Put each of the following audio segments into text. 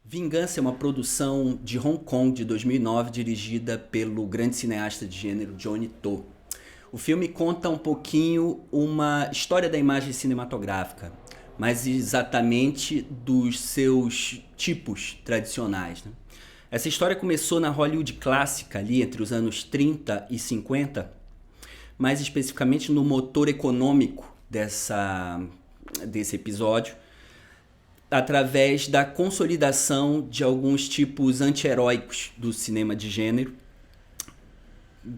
Vingança é uma produção de Hong Kong de 2009 dirigida pelo grande cineasta de gênero Johnny To. O filme conta um pouquinho uma história da imagem cinematográfica, mas exatamente dos seus tipos tradicionais, né? Essa história começou na Hollywood clássica, ali entre os anos 30 e 50, mais especificamente no motor econômico desse episódio, através da consolidação de alguns tipos anti-heróicos do cinema de gênero,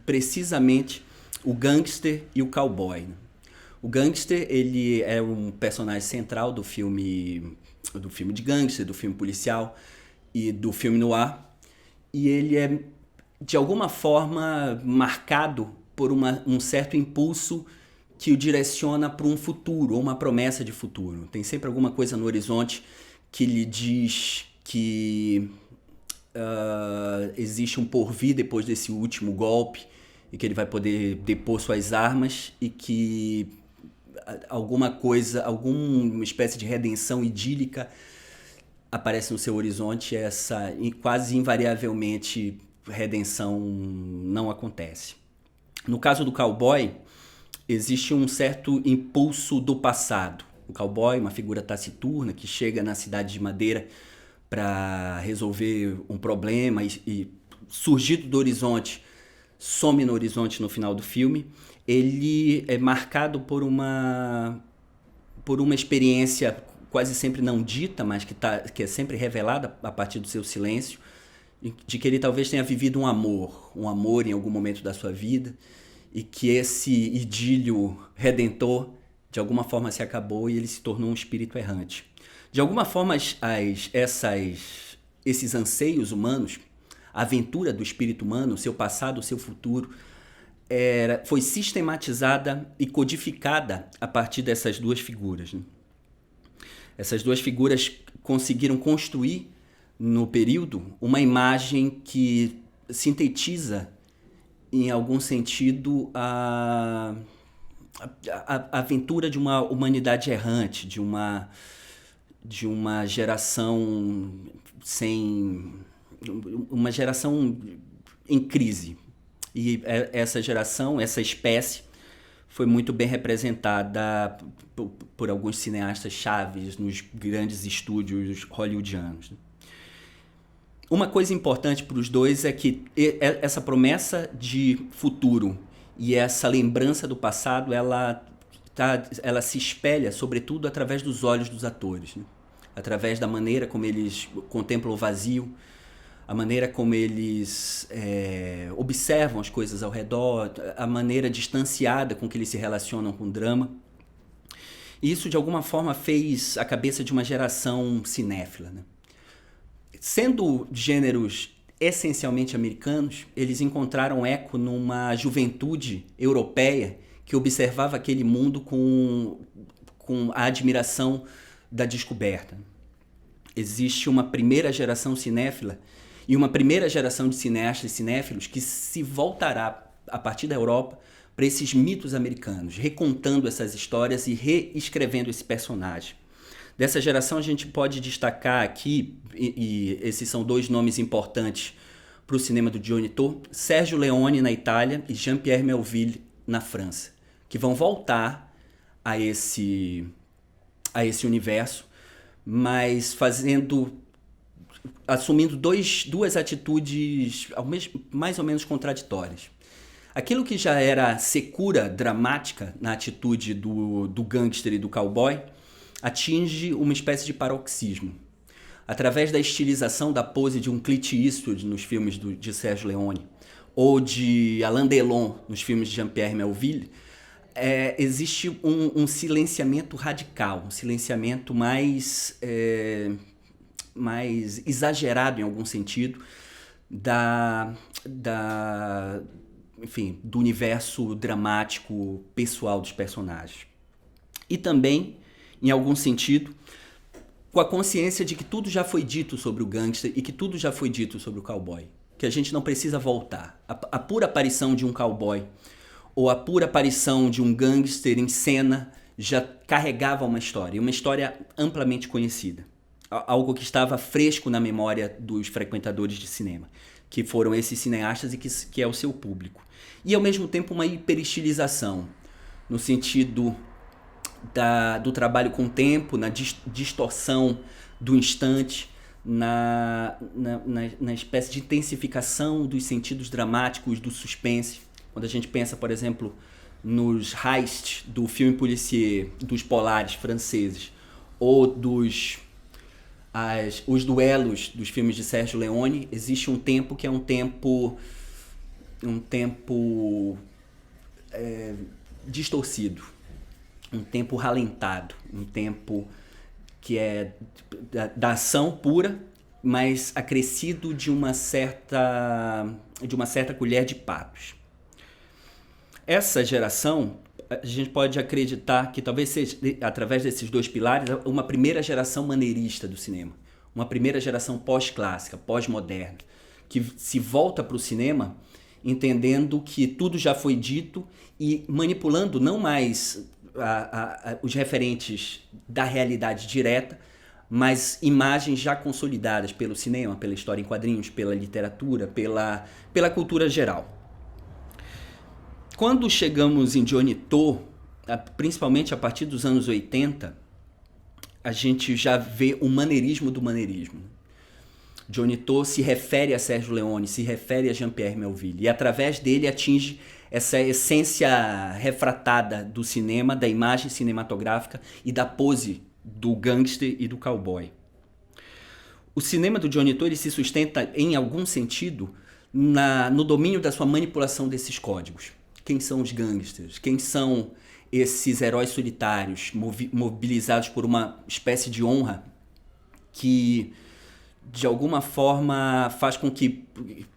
precisamente o gangster e o cowboy, né? O gangster, ele é um personagem central do filme de gangster, do filme policial e do filme noir, e ele é de alguma forma marcado por um certo impulso que o direciona para um futuro, ou uma promessa de futuro. Tem sempre alguma coisa no horizonte que lhe diz que existe um porvir depois desse último golpe, e que ele vai poder depor suas armas, e que alguma espécie de redenção idílica aparece no seu horizonte. Essa quase invariavelmente redenção não acontece. No caso do cowboy, existe um certo impulso do passado. O cowboy, uma figura taciturna que chega na cidade de Madeira para resolver um problema e surgido do horizonte, some no horizonte no final do filme. Ele é marcado por uma experiência quase sempre não dita, mas que é sempre revelada a partir do seu silêncio, de que ele talvez tenha vivido um amor em algum momento da sua vida, e que esse idílio redentor de alguma forma se acabou e ele se tornou um espírito errante. De alguma forma, esses anseios humanos, a aventura do espírito humano, seu passado, seu futuro, foi sistematizada e codificada a partir dessas duas figuras, né? Essas duas figuras conseguiram construir, no período, uma imagem que sintetiza, em algum sentido, a aventura de uma humanidade errante, de uma geração uma geração em crise. E essa geração, essa espécie, foi muito bem representada por alguns cineastas chaves nos grandes estúdios hollywoodianos. Uma coisa importante para os dois é que essa promessa de futuro e essa lembrança do passado, ela se espelha, sobretudo, através dos olhos dos atores, né? Através da maneira como eles contemplam o vazio, a maneira como eles observam as coisas ao redor, a maneira distanciada com que eles se relacionam com o drama. E isso, de alguma forma, fez a cabeça de uma geração cinéfila, né? Sendo gêneros essencialmente americanos, eles encontraram eco numa juventude europeia que observava aquele mundo com a admiração da descoberta. Existe uma primeira geração cinéfila e uma primeira geração de cineastas e cinéfilos que se voltará, a partir da Europa, para esses mitos americanos, recontando essas histórias e reescrevendo esse personagem. Dessa geração a gente pode destacar aqui, e esses são dois nomes importantes para o cinema do Johnny To, Sergio Leone na Itália e Jean-Pierre Melville na França, que vão voltar a esse universo, mas assumindo duas atitudes mais ou menos contraditórias. Aquilo que já era secura dramática na atitude do gangster e do cowboy atinge uma espécie de paroxismo. Através da estilização da pose de um Clint Eastwood nos filmes de Sergio Leone, ou de Alain Delon nos filmes de Jean-Pierre Melville, existe um silenciamento radical, um silenciamento mais mais exagerado em algum sentido enfim, do universo dramático pessoal dos personagens. E também, em algum sentido, com a consciência de que tudo já foi dito sobre o gangster e que tudo já foi dito sobre o cowboy. Que a gente não precisa voltar. A pura aparição de um cowboy ou a pura aparição de um gangster em cena já carregava uma história amplamente conhecida. Algo que estava fresco na memória dos frequentadores de cinema, que foram esses cineastas e que é o seu público. E ao mesmo tempo uma hiperestilização, no sentido do trabalho com o tempo, na distorção do instante, na espécie de intensificação dos sentidos dramáticos, do suspense. Quando a gente pensa, por exemplo, nos heists do filme policier dos polares franceses, ou os duelos dos filmes de Sergio Leone, existe um tempo que é um tempo distorcido, um tempo ralentado, um tempo que é da ação pura, mas acrescido de uma certa colher de patos. Essa geração, a gente pode acreditar que talvez seja, através desses dois pilares, uma primeira geração maneirista do cinema, uma primeira geração pós-clássica, pós-moderna, que se volta para o cinema entendendo que tudo já foi dito e manipulando não mais os referentes da realidade direta, mas imagens já consolidadas pelo cinema, pela história em quadrinhos, pela literatura, pela cultura geral. Quando chegamos em Johnny To, principalmente a partir dos anos 80, a gente já vê o maneirismo do maneirismo. Johnny To se refere a Sergio Leone, se refere a Jean-Pierre Melville, e através dele atinge essa essência refratada do cinema, da imagem cinematográfica e da pose do gangster e do cowboy. O cinema do Johnny To ele se sustenta, em algum sentido, no domínio da sua manipulação desses códigos. Quem são os gangsters? Quem são esses heróis solitários, mobilizados por uma espécie de honra que, de alguma forma, faz com que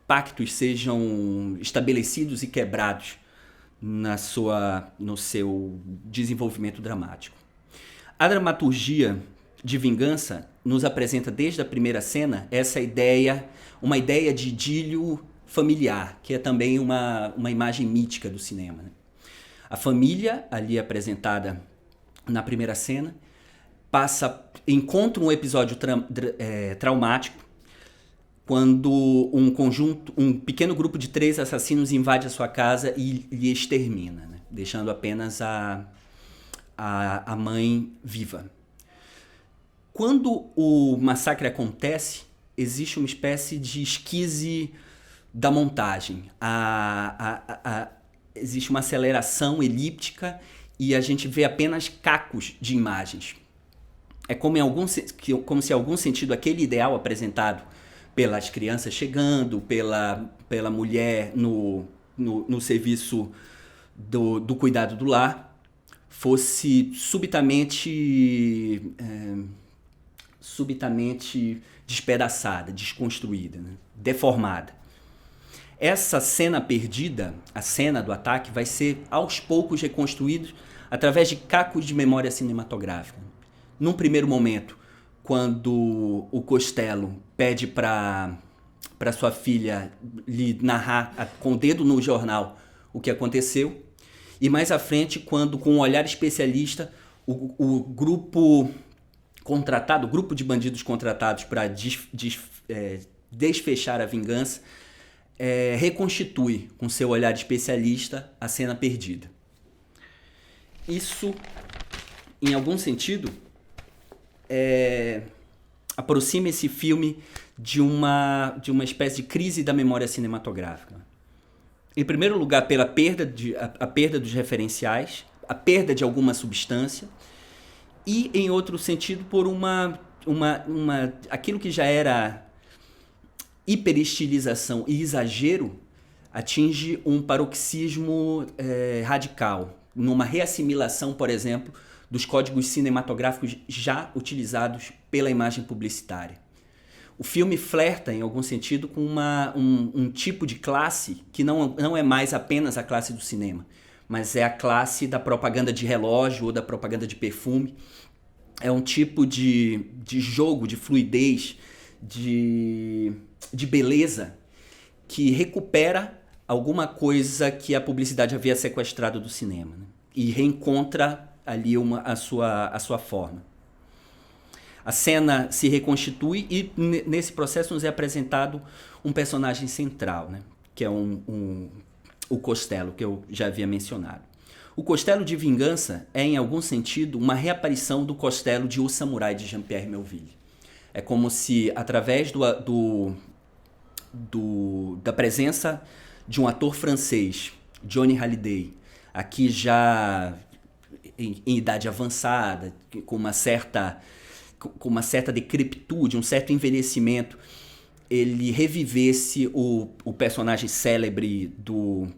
pactos sejam estabelecidos e quebrados no seu desenvolvimento dramático. A dramaturgia de Vingança nos apresenta desde a primeira cena uma ideia de idílio familiar, que é também uma imagem mítica do cinema, né? A família, ali apresentada na primeira cena, encontra um episódio traumático quando um pequeno grupo de 3 assassinos invade a sua casa e lhe extermina, né? Deixando apenas a mãe viva. Quando o massacre acontece, existe uma espécie de esquise da montagem. Existe uma aceleração elíptica e a gente vê apenas cacos de imagens. É como se em algum sentido aquele ideal apresentado pelas crianças chegando, pela mulher no serviço do cuidado do lar, fosse subitamente despedaçada, desconstruída, né? Deformada. Essa cena perdida, a cena do ataque, vai ser aos poucos reconstruída através de cacos de memória cinematográfica. Num primeiro momento, quando o Costello pede para sua filha lhe narrar com o dedo no jornal o que aconteceu, e mais à frente, quando com um olhar especialista, o grupo de bandidos contratados para desfechar a vingança, reconstitui com seu olhar de especialista a cena perdida. Isso, em algum sentido, aproxima esse filme de uma espécie de crise da memória cinematográfica. Em primeiro lugar, pela a perda dos referenciais, a perda de alguma substância, e em outro sentido por aquilo que já era hiperestilização e exagero atinge um paroxismo radical, numa reassimilação, por exemplo, dos códigos cinematográficos já utilizados pela imagem publicitária. O filme flerta, em algum sentido, com um tipo de classe que não é mais apenas a classe do cinema, mas é a classe da propaganda de relógio ou da propaganda de perfume. É um tipo de jogo, de fluidez, de beleza, que recupera alguma coisa que a publicidade havia sequestrado do cinema, né? E reencontra ali a sua forma. A cena se reconstitui e nesse processo nos é apresentado um personagem central, né? Que é o Costello, que eu já havia mencionado. O Costello de Vingança é, em algum sentido, uma reaparição do Costello de O Samurai, de Jean-Pierre Melville. É como se, através da presença de um ator francês, Johnny Hallyday, aqui já em idade avançada, com uma certa decrepitude, um certo envelhecimento, ele revivesse o personagem célebre do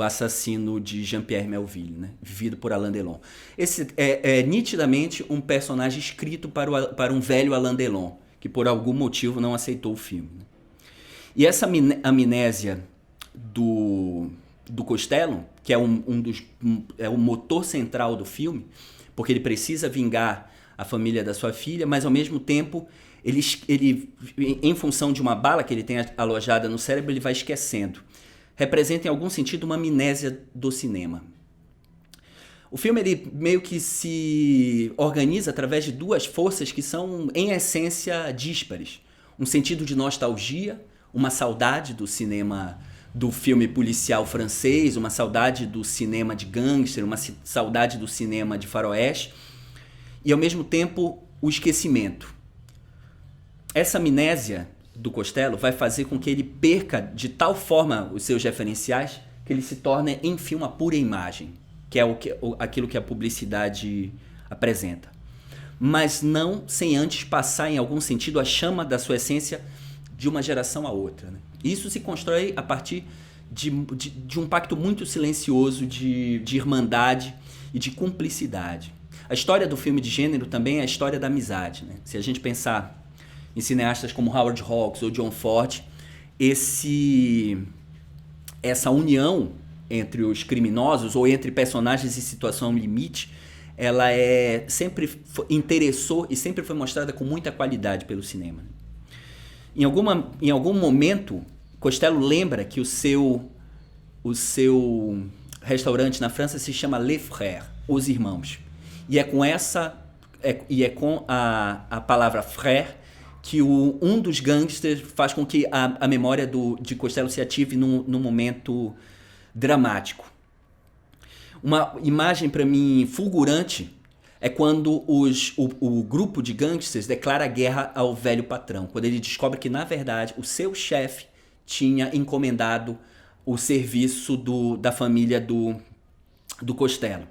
assassino de Jean-Pierre Melville, né? Vivido por Alain Delon. Esse é nitidamente um personagem escrito para um velho Alain Delon, que por algum motivo não aceitou o filme, né? E essa amnésia do Costello, que é é o motor central do filme, porque ele precisa vingar a família da sua filha, mas ao mesmo tempo ele em função de uma bala que ele tem alojada no cérebro, ele vai esquecendo. Representa em algum sentido uma amnésia do cinema. O filme ele meio que se organiza através de duas forças que são em essência díspares. Um sentido de nostalgia, uma saudade do cinema, do filme policial francês, uma saudade do cinema de gangster, uma saudade do cinema de faroeste, e ao mesmo tempo o esquecimento. Essa amnésia do Costello vai fazer com que ele perca de tal forma os seus referenciais que ele se torne, enfim, uma pura imagem, que é aquilo que a publicidade apresenta. Mas não sem antes passar, em algum sentido, a chama da sua essência de uma geração a outra, né? Isso se constrói a partir de um pacto muito silencioso de irmandade e de cumplicidade. A história do filme de gênero também é a história da amizade, né? Se a gente pensar em cineastas como Howard Hawks ou John Ford, essa união entre os criminosos ou entre personagens em situação limite, ela sempre interessou e sempre foi mostrada com muita qualidade pelo cinema. Em algum momento, Costello lembra que o seu restaurante na França se chama Les Frères, os irmãos. E é com a palavra frère que um dos gangsters faz com que a memória de Costello se ative num momento dramático. Uma imagem, para mim, fulgurante é quando o grupo de gangsters declara guerra ao velho patrão, quando ele descobre que, na verdade, o seu chefe tinha encomendado o serviço da família do Costello.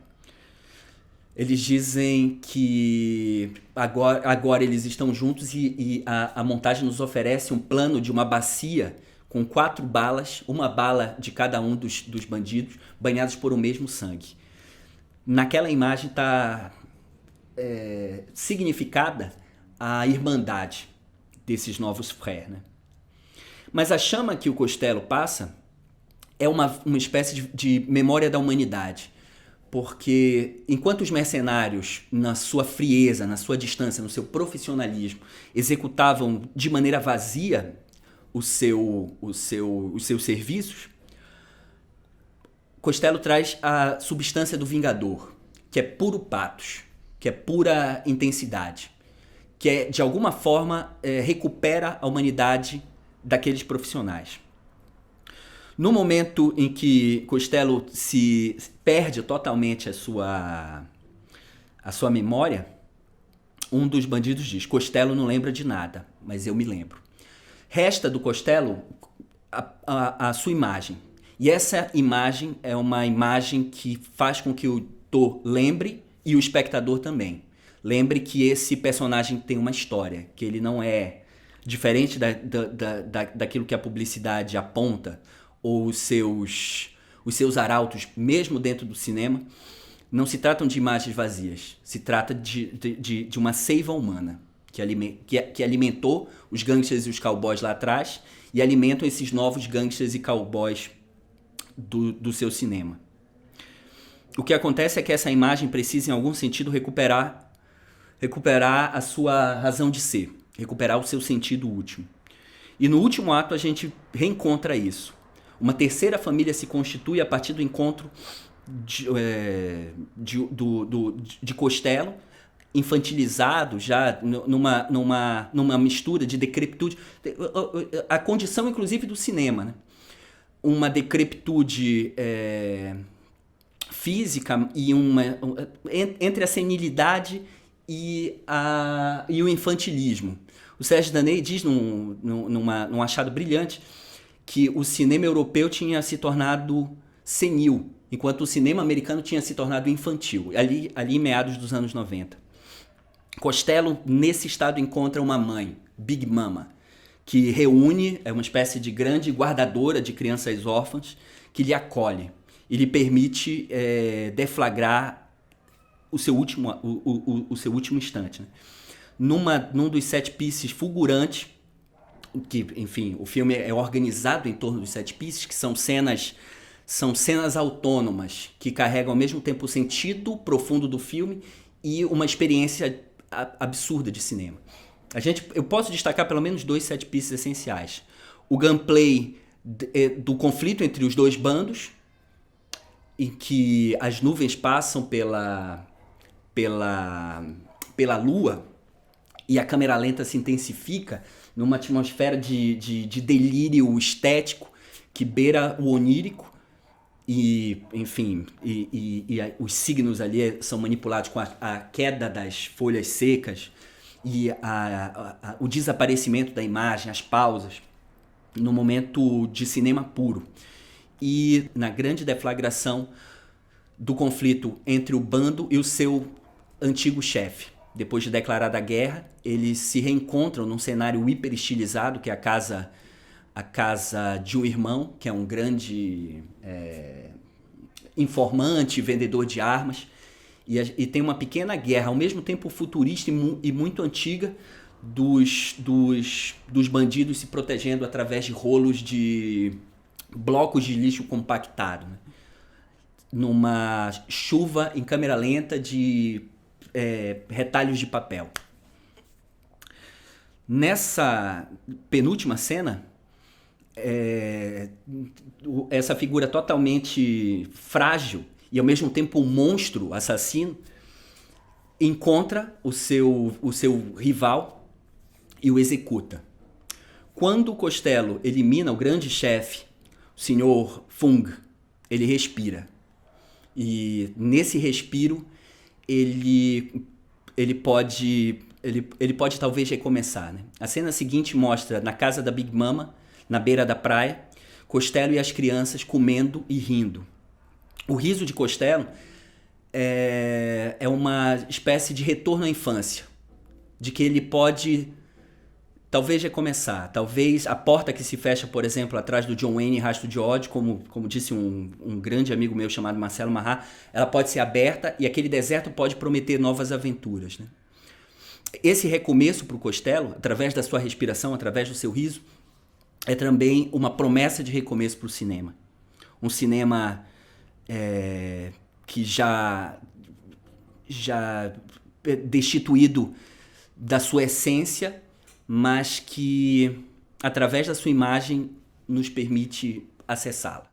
Eles dizem que agora eles estão juntos e a montagem nos oferece um plano de uma bacia com 4 balas, uma bala de cada um dos bandidos, banhados por o mesmo sangue. Naquela imagem está significada a irmandade desses novos frères, né? Mas a chama que o Costello passa é uma espécie de memória da humanidade. Porque enquanto os mercenários, na sua frieza, na sua distância, no seu profissionalismo, executavam de maneira vazia os seus serviços, Costello traz a substância do vingador, que é puro patos, que é pura intensidade, que de alguma forma recupera a humanidade daqueles profissionais. No momento em que Costello se perde totalmente a sua memória, um dos bandidos diz: Costello não lembra de nada, mas eu me lembro. Resta do Costello a sua imagem. E essa imagem é uma imagem que faz com que o autor lembre e o espectador também. Lembre que esse personagem tem uma história, que ele não é diferente daquilo que a publicidade aponta, ou os seus arautos, mesmo dentro do cinema, não se tratam de imagens vazias, se trata de uma seiva humana. que alimentou os gangsters e os cowboys lá atrás e alimentam esses novos gangsters e cowboys do seu cinema. O que acontece é que essa imagem precisa, em algum sentido, recuperar a sua razão de ser, recuperar o seu sentido último. E no último ato a gente reencontra isso. Uma terceira família se constitui a partir do encontro de Costello, infantilizado já numa mistura de decrepitude, a condição inclusive do cinema, né? Uma decrepitude física e entre a senilidade e o infantilismo. O Serge Daney diz num achado brilhante que o cinema europeu tinha se tornado senil, enquanto o cinema americano tinha se tornado infantil, ali em meados dos anos 90. Costello, nesse estado, encontra uma mãe, Big Mama, que reúne, é uma espécie de grande guardadora de crianças órfãs, que lhe acolhe e lhe permite deflagrar o seu último instante, né? Num dos set pieces fulgurantes, que, enfim, o filme é organizado em torno dos set pieces, que são cenas autônomas, que carregam ao mesmo tempo o sentido profundo do filme e uma experiência absurda de cinema. Eu posso destacar pelo menos 2 set pieces essenciais. O gunplay do conflito entre os dois bandos, em que as nuvens passam pela lua e a câmera lenta se intensifica numa atmosfera de delírio estético que beira o onírico. E, enfim, os signos ali são manipulados com a queda das folhas secas e o desaparecimento da imagem, as pausas, no momento de cinema puro. E na grande deflagração do conflito entre o bando e o seu antigo chefe. Depois de declarada a guerra, eles se reencontram num cenário hiper estilizado, que é a casa de um irmão, que é um grande informante, vendedor de armas, e tem uma pequena guerra, ao mesmo tempo futurista e muito antiga, dos bandidos se protegendo através de rolos de blocos de lixo compactado, né? Numa chuva em câmera lenta de retalhos de papel. Nessa penúltima cena, essa figura totalmente frágil e ao mesmo tempo um monstro assassino encontra o seu rival e o executa. Quando Costello elimina o grande chefe, o Sr. Fung, ele respira. E nesse respiro ele pode talvez recomeçar, né? A cena seguinte mostra na casa da Big Mama, na beira da praia, Costello e as crianças comendo e rindo. O riso de Costello é uma espécie de retorno à infância, de que ele pode talvez recomeçar, talvez a porta que se fecha, por exemplo, atrás do John Wayne, Rastro de Ódio, como disse um grande amigo meu chamado Marcelo Marrá, ela pode ser aberta e aquele deserto pode prometer novas aventuras, né? Esse recomeço para o Costello, através da sua respiração, através do seu riso, é também uma promessa de recomeço para o cinema. Um cinema que já destituído da sua essência, mas que, através da sua imagem, nos permite acessá-la.